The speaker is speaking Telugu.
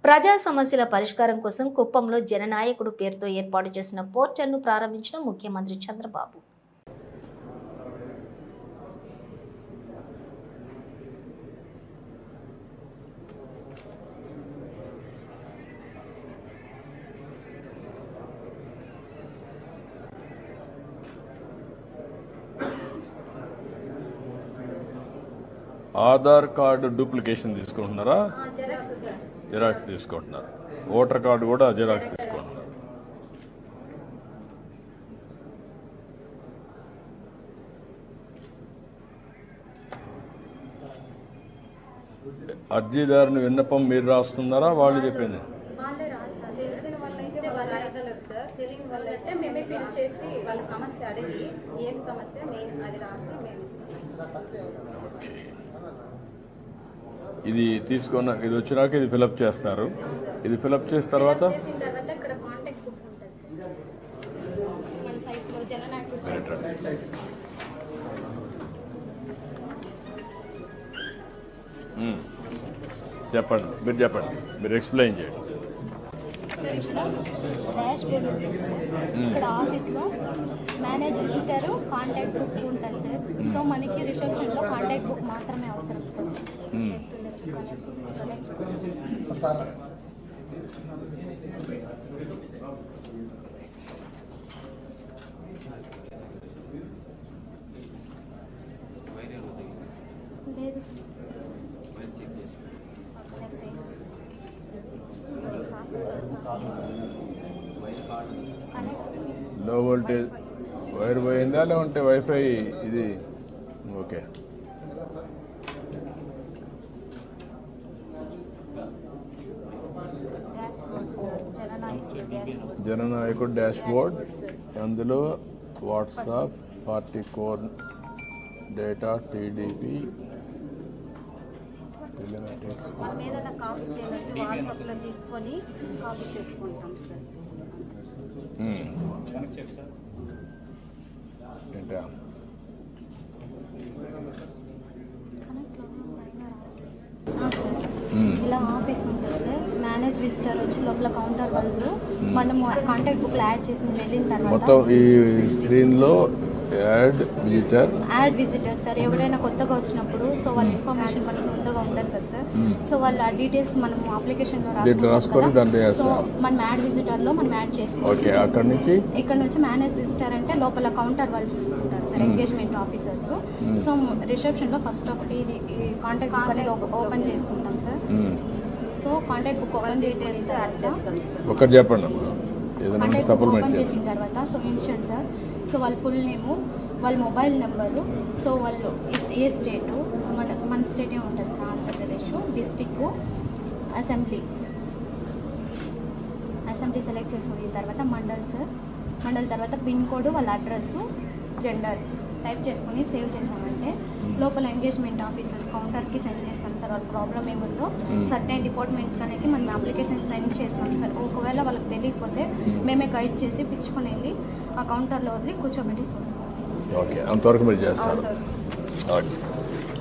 ప్రజా సమస్యల పరిష్కారం కోసం కుప్పంలో జననాయకుడు పేరుతో ఏర్పాటు చేసిన పోర్టల్ను ప్రారంభించిన ముఖ్యమంత్రి చంద్రబాబు. ఆధార్ కార్డు డూప్లికేషన్ తీసుకుంటున్నారా? జిరాక్స్ తీసుకుంటున్నారు. ఓటర్ కార్డు కూడా జిరాక్స్ తీసుకుంటున్నారు. అర్జీదారుని విన్నపం మీరు రాస్తున్నారా? వాళ్ళు చెప్పింది తెలిసిన వాళ్ళైతే వాళ్ళు అడగలరు సార్. తెలియని వాళ్ళైతే మేమే ఫిల్ చేసి వాళ్ళ సమస్య అడిగి ఏం సమస్య నేను అది రాసి మేము ఇస్తాం. ఇది తీసుకున్న ఇది వచ్చినాక ఇది ఫిలప్ చేస్తారు. ఇది ఫిలప్ చేసిన తర్వాత ఇక్కడ కాంటాక్ట్ బుక్ ఉంటుంది సార్. మన సైట్లో జననాయకుడు చెప్పండి, మీరు ఎక్స్ప్లెయిన్ చేయండి. సార్ ఇక్కడ డాష్ బోర్డ్ ఉంటుంది సార్. ఇక్కడ ఆఫీస్లో మేనేజ్ విజిటర్ కాంటాక్ట్ బుక్ ఉంటుంది సార్. సో మనకి రిసెప్షన్లో కాంటాక్ట్ బుక్ మాత్రమే అవసరం సార్. లేదు సార్. లో వోల్టేజ్ వైర్ పోయిందా లేకుంటే వైఫై? ఇది ఓకే. జననాయకుడు డాష్ బోర్డ్, అందులో WhatsApp, party code, data, TDP, తీసుకొని కాపీ చేసుకుంటాం సార్. ఏంటా ఇలా ఆఫీస్ ఉంటుంది సార్. మేనేజ్ విజిటర్ వచ్చి లోపల కౌంటర్ వాళ్ళు మనము కాంటాక్ట్ బుక్లో యాడ్ చేసి వెళ్ళిన తర్వాత మొత్తం ఈ స్క్రీన్లో యాడ్ విజిటర్ సార్. ఎవరైనా కొత్తగా వచ్చినప్పుడు సో వాళ్ళ ఇన్ఫర్మేషన్ మనకు ముందుగా ఉంటుంది కదా సార్. సో వాళ్ళ డీటెయిల్స్ మనం అప్లికేషన్లో రాసుకొని సో మనం యాడ్ విజిటర్లో మనం యాడ్ చేసుకోవాలి. ఇక్కడ నుంచి మేనేజ్ విజిటర్ అంటే లోపల కౌంటర్ వాళ్ళు చూసుకుంటారు సార్, ఎంగేజ్మెంట్ ఆఫీసర్స్. సో రిసెప్షన్లో ఫస్ట్ ఒకటి ఇది కాంటాక్ట్ బుక్ అనేది ఓపెన్ చేసుకుంటాం sir. So contact book open చేసుకుని ఒకటి చెప్పండి. కాంటాక్ట్ బుక్ ఓపెన్ చేసిన తర్వాత సో ఇన్షియల్ సార్. సో వాళ్ళ ఫుల్ నేము, వాళ్ళ మొబైల్ నెంబరు, సో వాళ్ళు ఏ స్టేటు, మన స్టేట్ ఏముంటుంది sir, Andhra Pradesh, district, assembly select చేసుకున్న తర్వాత మండల్ సార్. మండల్ తర్వాత పిన్ కోడ్, వాళ్ళ అడ్రస్, జెండర్ టైప్ చేసుకుని సేవ్ చేసామంటే లోపల ఎంగేజ్మెంట్ ఆఫీసర్స్ కౌంటర్కి సెండ్ చేస్తాం సార్. వాళ్ళ ప్రాబ్లం ఏముందో సర్టెన్ డిపార్ట్మెంట్ అనేది మనం అప్లికేషన్ సెండ్ చేస్తాం సార్. ఒకవేళ వాళ్ళకి తెలియకపోతే మేమే గైడ్ చేసి పిచ్చుకొని వెళ్ళి ఆ కౌంటర్లో వదిలి కూర్చోబెట్టి వస్తాం సార్. ఓకే, అంతవరకు మీరు చేస్తారు.